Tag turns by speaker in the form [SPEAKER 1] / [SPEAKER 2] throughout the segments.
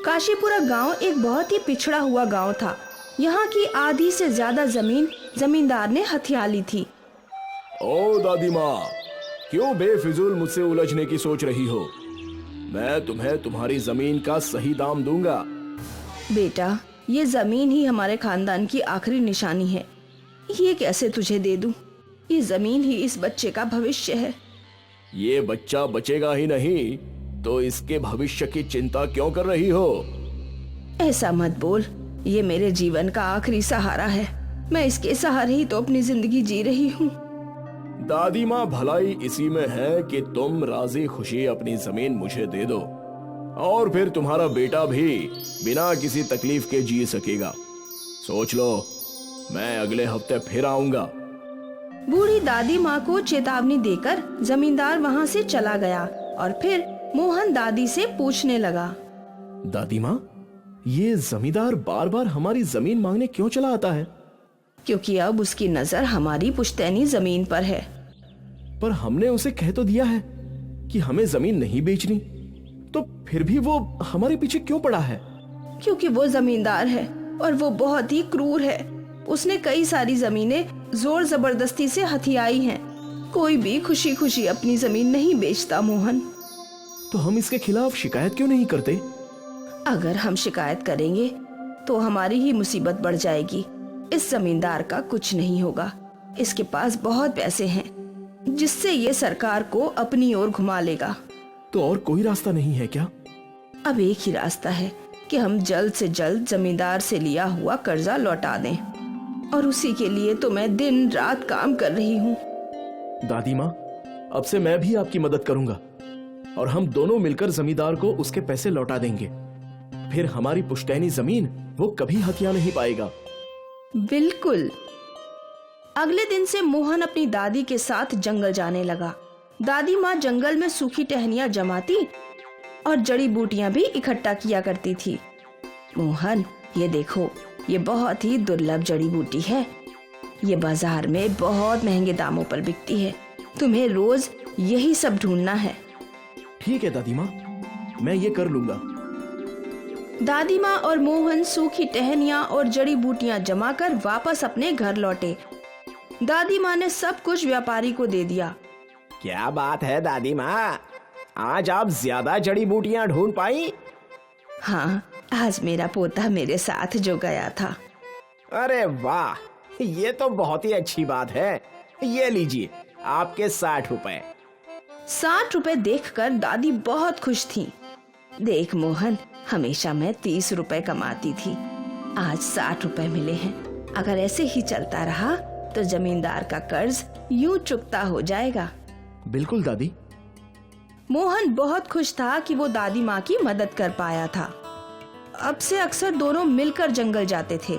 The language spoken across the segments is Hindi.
[SPEAKER 1] काशीपुरा गांव एक बहुत ही पिछड़ा हुआ गांव था। यहाँ की आधी से ज्यादा जमीन जमींदार ने हथिया ली थी।
[SPEAKER 2] ओ दादी माँ, क्यों बेफिजूल मुझसे उलझने की सोच रही हो? मैं तुम्हें तुम्हारी जमीन का सही दाम दूंगा।
[SPEAKER 1] बेटा, ये जमीन ही हमारे खानदान की आखिरी निशानी है। ये कैसे तुझे दे दूं? ये जमीन ही इस बच्चे का भविष्य है।
[SPEAKER 2] ये बच्चा बचेगा ही नहीं तो इसके भविष्य की चिंता क्यों कर रही हो?
[SPEAKER 1] ऐसा मत बोल, ये मेरे जीवन का आखिरी सहारा है। मैं इसके सहारे ही तो अपनी जिंदगी जी रही हूँ।
[SPEAKER 2] दादी माँ, भलाई इसी में है कि तुम राजी खुशी अपनी जमीन मुझे दे दो और फिर तुम्हारा बेटा भी बिना किसी तकलीफ के जी सकेगा। सोच लो, मैं अगले हफ्ते फिर आऊंगा।
[SPEAKER 1] बूढ़ी दादी माँ को चेतावनी देकर जमींदार वहाँ से चला गया और फिर मोहन दादी से पूछने लगा।
[SPEAKER 2] दादी माँ, ये जमींदार बार बार हमारी जमीन मांगने क्यों चला आता है?
[SPEAKER 1] क्योंकि अब उसकी नजर हमारी पुश्तैनी जमीन पर है।
[SPEAKER 2] पर हमने उसे कह तो दिया है कि हमें जमीन नहीं बेचनी, तो फिर भी वो हमारे पीछे क्यों पड़ा है?
[SPEAKER 1] क्योंकि वो जमींदार है और वो बहुत ही क्रूर है। उसने कई सारी जमीनें जोर जबरदस्ती से हथियाई हैं। कोई भी खुशी खुशी अपनी जमीन नहीं बेचता मोहन।
[SPEAKER 2] तो हम इसके खिलाफ शिकायत क्यों नहीं करते?
[SPEAKER 1] अगर हम शिकायत करेंगे तो हमारी ही मुसीबत बढ़ जाएगी। इस जमींदार का कुछ नहीं होगा। इसके पास बहुत पैसे हैं जिससे ये सरकार को अपनी ओर घुमा लेगा।
[SPEAKER 2] तो और कोई रास्ता नहीं है क्या?
[SPEAKER 1] अब एक ही रास्ता है कि हम जल्द से जल्द जमींदार से लिया हुआ कर्जा लौटा दें, और उसी के लिए तो मैं दिन रात काम कर रही हूँ।
[SPEAKER 2] दादी माँ, अब से मैं भी आपकी मदद करूंगा और हम दोनों मिलकर जमींदार को उसके पैसे लौटा देंगे। फिर हमारी पुश्तैनी जमीन वो कभी हथिया नहीं पाएगा।
[SPEAKER 1] बिल्कुल। अगले दिन से मोहन अपनी दादी के साथ जंगल जाने लगा। दादी माँ जंगल में सूखी टहनियाँ जमाती और जड़ी बूटियां भी इकट्ठा किया करती थी। मोहन, ये देखो, ये बहुत ही दुर्लभ जड़ी बूटी है। ये बाजार में बहुत महंगे दामों पर बिकती है। तुम्हें रोज यही सब ढूंढना है।
[SPEAKER 2] ठीक है दादी माँ, मैं ये कर लूंगा।
[SPEAKER 1] दादी माँ और मोहन सूखी टहनियाँ और जड़ी बूटियां जमा कर वापस अपने घर लौटे। दादी माँ ने सब कुछ व्यापारी को दे दिया।
[SPEAKER 3] क्या बात है दादी माँ, आज आप ज्यादा जड़ी बूटियाँ ढूंढ पाई?
[SPEAKER 1] हाँ, आज मेरा पोता मेरे साथ जो गया था।
[SPEAKER 3] अरे वाह, ये तो बहुत ही अच्छी बात है। ये लीजिए आपके 60 रुपए।
[SPEAKER 1] 60 रुपए देखकर दादी बहुत खुश थी। देख मोहन, हमेशा मैं 30 रुपए कमाती थी, आज 60 रुपए मिले हैं। अगर ऐसे ही चलता रहा तो जमींदार का कर्ज यूं चुकता हो जाएगा।
[SPEAKER 2] बिल्कुल दादी।
[SPEAKER 1] मोहन बहुत खुश था कि वो दादी माँ की मदद कर पाया था। अब से अक्सर दोनों मिलकर जंगल जाते थे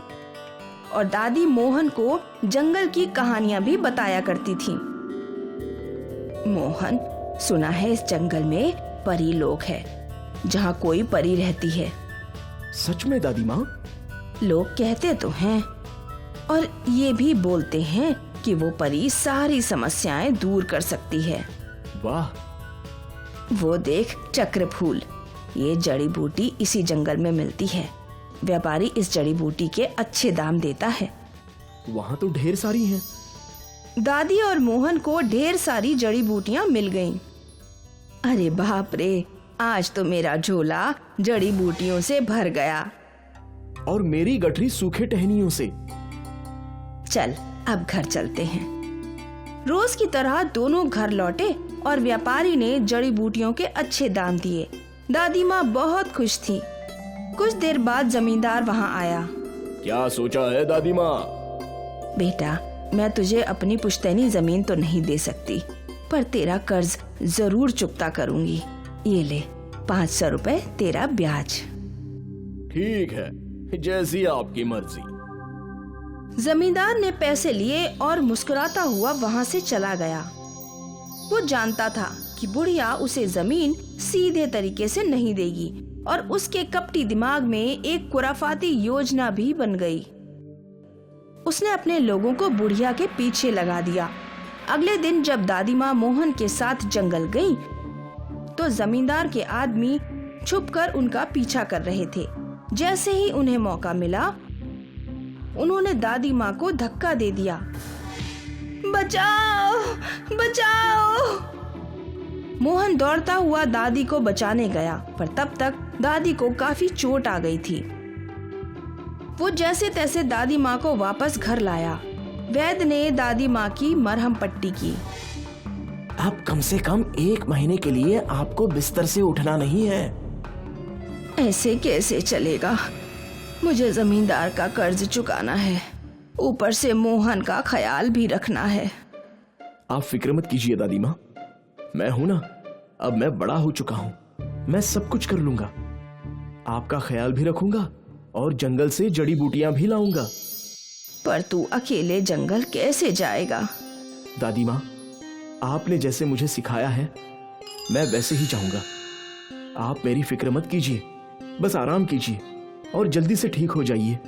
[SPEAKER 1] और दादी मोहन को जंगल की कहानियां भी बताया करती थी। मोहन, सुना है इस जंगल में परी लोग हैं, जहाँ कोई परी रहती है।
[SPEAKER 2] सच में दादी माँ?
[SPEAKER 1] लोग कहते तो हैं और ये भी बोलते हैं कि वो परी सारी समस्याएं दूर कर सकती है।
[SPEAKER 2] वाह।
[SPEAKER 1] वो देख चक्र फूल, ये जड़ी बूटी इसी जंगल में मिलती है। व्यापारी इस जड़ी बूटी के अच्छे दाम देता है।
[SPEAKER 2] वहाँ तो ढेर सारी हैं।
[SPEAKER 1] दादी और मोहन को ढेर सारी जड़ी बूटियां मिल गईं। अरे बाप रे, आज तो मेरा झोला जड़ी बूटियों से भर गया।
[SPEAKER 2] और मेरी गठरी सूखे टहनियों से।
[SPEAKER 1] चल, अब घर चलते हैं। रोज की तरह दोनों घर लौटे और व्यापारी ने जड़ी बूटियों के अच्छे दाम दिए। दादी माँ बहुत खुश थी। कुछ देर बाद जमींदार वहाँ आया।
[SPEAKER 2] क्या सोचा है दादी माँ?
[SPEAKER 1] बेटा, मैं तुझे अपनी पुश्तैनी जमीन तो नहीं दे सकती, पर तेरा कर्ज जरूर चुकता करूंगी। ये ले 500 रुपए तेरा ब्याज।
[SPEAKER 2] ठीक है, जैसी आपकी मर्जी।
[SPEAKER 1] जमींदार ने पैसे लिए और मुस्कुराता हुआ वहाँ से चला गया। वो जानता था कि बुढ़िया उसे जमीन सीधे तरीके से नहीं देगी और उसके कपटी दिमाग में एक खुराफाती योजना भी बन गई। उसने अपने लोगों को बुढ़िया के पीछे लगा दिया। अगले दिन जब दादी माँ मोहन के साथ जंगल गई तो जमींदार के आदमी छुपकर उनका पीछा कर रहे थे। जैसे ही उन्हें मौका मिला, उन्होंने दादी माँ को धक्का दे दिया। बचाओ, बचाओ! मोहन दौड़ता हुआ दादी को बचाने गया, पर तब तक दादी को काफी चोट आ गई थी। वो जैसे तैसे दादी माँ को वापस घर लाया। वैद्य ने दादी माँ की मरहम पट्टी की।
[SPEAKER 3] अब कम से कम 1 महीने के लिए आपको बिस्तर से उठना नहीं है।
[SPEAKER 1] ऐसे कैसे चलेगा? मुझे जमींदार का कर्ज चुकाना है, ऊपर से मोहन का ख्याल भी रखना है।
[SPEAKER 2] आप फिक्र मत कीजिए दादी माँ, मैं हूं ना। अब मैं बड़ा हो चुका हूँ, मैं सब कुछ कर लूंगा। आपका ख्याल भी रखूंगा और जंगल से जड़ी बूटियां भी लाऊंगा।
[SPEAKER 1] पर तू अकेले जंगल कैसे जाएगा?
[SPEAKER 2] दादी माँ, आपने जैसे मुझे सिखाया है, मैं वैसे ही जाऊंगा। आप मेरी फिक्र मत कीजिए, बस आराम कीजिए और जल्दी से ठीक हो जाइए।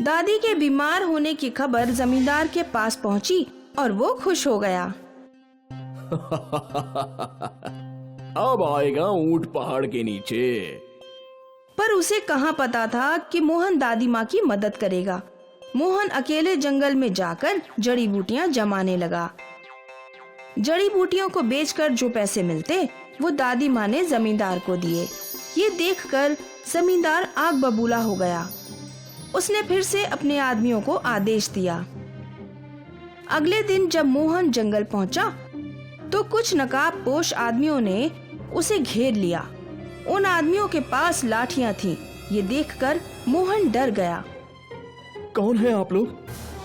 [SPEAKER 1] दादी के बीमार होने की खबर जमींदार के पास पहुंची और वो खुश हो गया।
[SPEAKER 2] अब आएगा ऊंट पहाड़ के नीचे।
[SPEAKER 1] पर उसे कहाँ पता था कि मोहन दादी माँ की मदद करेगा। मोहन अकेले जंगल में जाकर जड़ी बूटियां जमाने लगा। जड़ी बूटियों को बेचकर जो पैसे मिलते, वो दादी माँ ने जमींदार को दिए। ये देखकर जमींदार आग बबूला हो गया। उसने फिर से अपने आदमियों को आदेश दिया। अगले दिन जब मोहन जंगल पहुंचा, तो कुछ नकाबपोश आदमियों ने उसे घेर लिया। उन आदमियों के पास लाठियां थीं। ये देखकर मोहन डर गया।
[SPEAKER 2] कौन है आप लोग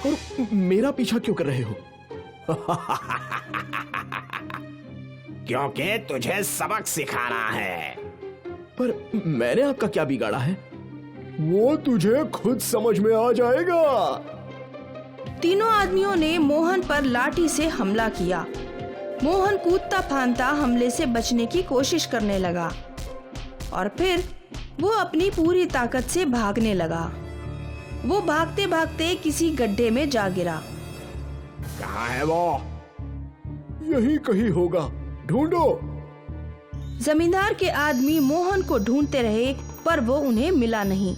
[SPEAKER 2] और मेरा पीछा क्यों कर रहे हो?
[SPEAKER 3] क्योंकि तुझे सबक सिखाना है।
[SPEAKER 2] पर मैंने आपका क्या बिगाड़ा है? वो तुझे खुद समझ में आ जाएगा।
[SPEAKER 1] तीनों आदमियों ने मोहन पर लाठी से हमला किया। मोहन कूदता फांदता हमले से बचने की कोशिश करने लगा और फिर वो अपनी पूरी ताकत से भागने लगा। वो भागते भागते किसी गड्ढे में जा गिरा।
[SPEAKER 3] कहाँ है वो?
[SPEAKER 2] यही कहीं होगा, ढूंढो।
[SPEAKER 1] जमींदार के आदमी मोहन को ढूंढते रहे, पर वो उन्हें मिला नहीं।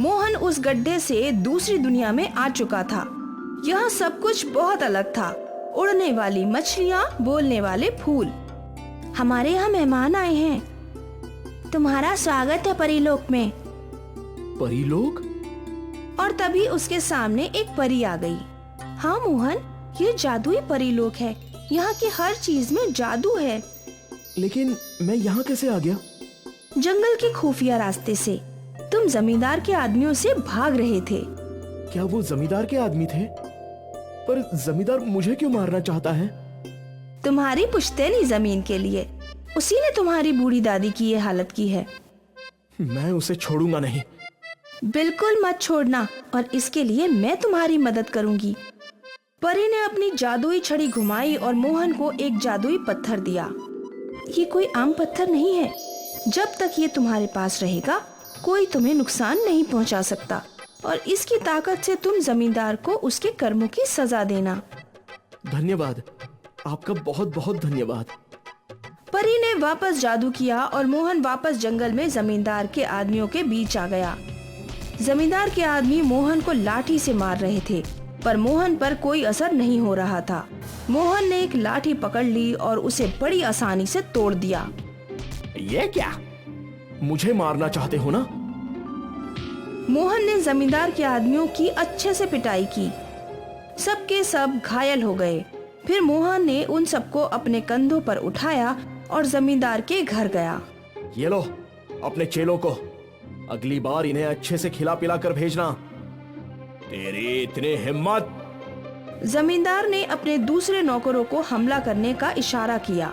[SPEAKER 1] मोहन उस गड्ढे से दूसरी दुनिया में आ चुका था। यहाँ सब कुछ बहुत अलग था। उड़ने वाली मछलियाँ, बोलने वाले फूल। हमारे यहाँ मेहमान आए हैं, तुम्हारा स्वागत है परीलोक में।
[SPEAKER 2] परीलोक?
[SPEAKER 1] और तभी उसके सामने एक परी आ गई। हाँ मोहन, ये जादुई परीलोक है। यहाँ की हर चीज में जादू है।
[SPEAKER 2] लेकिन मैं यहाँ कैसे आ गया?
[SPEAKER 1] जंगल के खुफिया रास्ते से। तुम जमींदार के आदमियों से भाग रहे थे।
[SPEAKER 2] क्या वो जमींदार के आदमी थे? पर जमींदार मुझे क्यों मारना चाहता है?
[SPEAKER 1] तुम्हारी पुश्तैनी जमीन के लिए। उसी ने तुम्हारी बूढ़ी दादी की ये हालत की है।
[SPEAKER 2] मैं उसे छोड़ूंगा नहीं।
[SPEAKER 1] बिल्कुल मत छोड़ना, और इसके लिए मैं तुम्हारी मदद करूंगी। परी ने अपनी जादुई छड़ी घुमाई और मोहन को एक जादुई पत्थर दिया। ये कोई आम पत्थर नहीं है। जब तक ये तुम्हारे पास रहेगा, कोई तुम्हें नुकसान नहीं पहुंचा सकता, और इसकी ताकत से तुम जमींदार को उसके कर्मों की सजा देना।
[SPEAKER 2] धन्यवाद, आपका बहुत बहुत धन्यवाद।
[SPEAKER 1] परी ने वापस जादू किया और मोहन वापस जंगल में जमींदार के आदमियों के बीच आ गया। जमींदार के आदमी मोहन को लाठी से मार रहे थे, पर मोहन पर कोई असर नहीं हो रहा था। मोहन ने एक लाठी पकड़ ली और उसे बड़ी आसानी से तोड़ दिया।
[SPEAKER 3] ये क्या?
[SPEAKER 2] मुझे मारना चाहते हो ना?
[SPEAKER 1] मोहन ने जमींदार के आदमियों की अच्छे से पिटाई की। सबके सब घायल हो गए। फिर मोहन ने उन सबको अपने कंधों पर उठाया और जमींदार के घर गया।
[SPEAKER 2] ये लो अपने चेलों को, अगली बार इन्हें अच्छे से खिला पिला कर भेजना। तेरी इतनी हिम्मत!
[SPEAKER 1] जमींदार ने अपने दूसरे नौकरों को हमला करने का इशारा किया।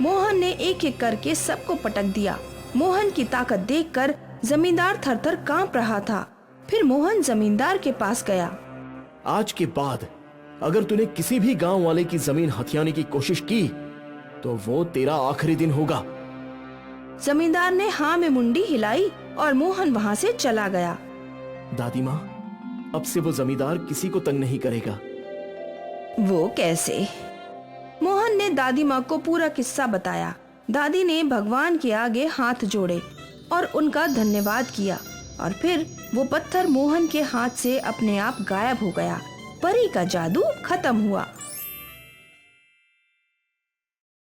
[SPEAKER 1] मोहन ने एक एक करके सबको पटक दिया। मोहन की ताकत देखकर जमींदार थरथर कांप रहा था। फिर मोहन जमींदार के पास गया।
[SPEAKER 2] आज के बाद अगर तूने किसी भी गांव वाले की जमीन हथियाने की कोशिश की, तो वो तेरा आखिरी दिन होगा।
[SPEAKER 1] जमींदार ने हाँ में मुंडी हिलाई और मोहन वहाँ से चला गया।
[SPEAKER 2] दादी माँ, अब से वो जमींदार किसी को तंग नहीं करेगा।
[SPEAKER 1] वो कैसे? मोहन ने दादी माँ को पूरा किस्सा बताया। दादी ने भगवान के आगे हाथ जोड़े और उनका धन्यवाद किया और फिर वो पत्थर मोहन के हाथ से अपने आप गायब हो गया। परी का जादू खत्म हुआ।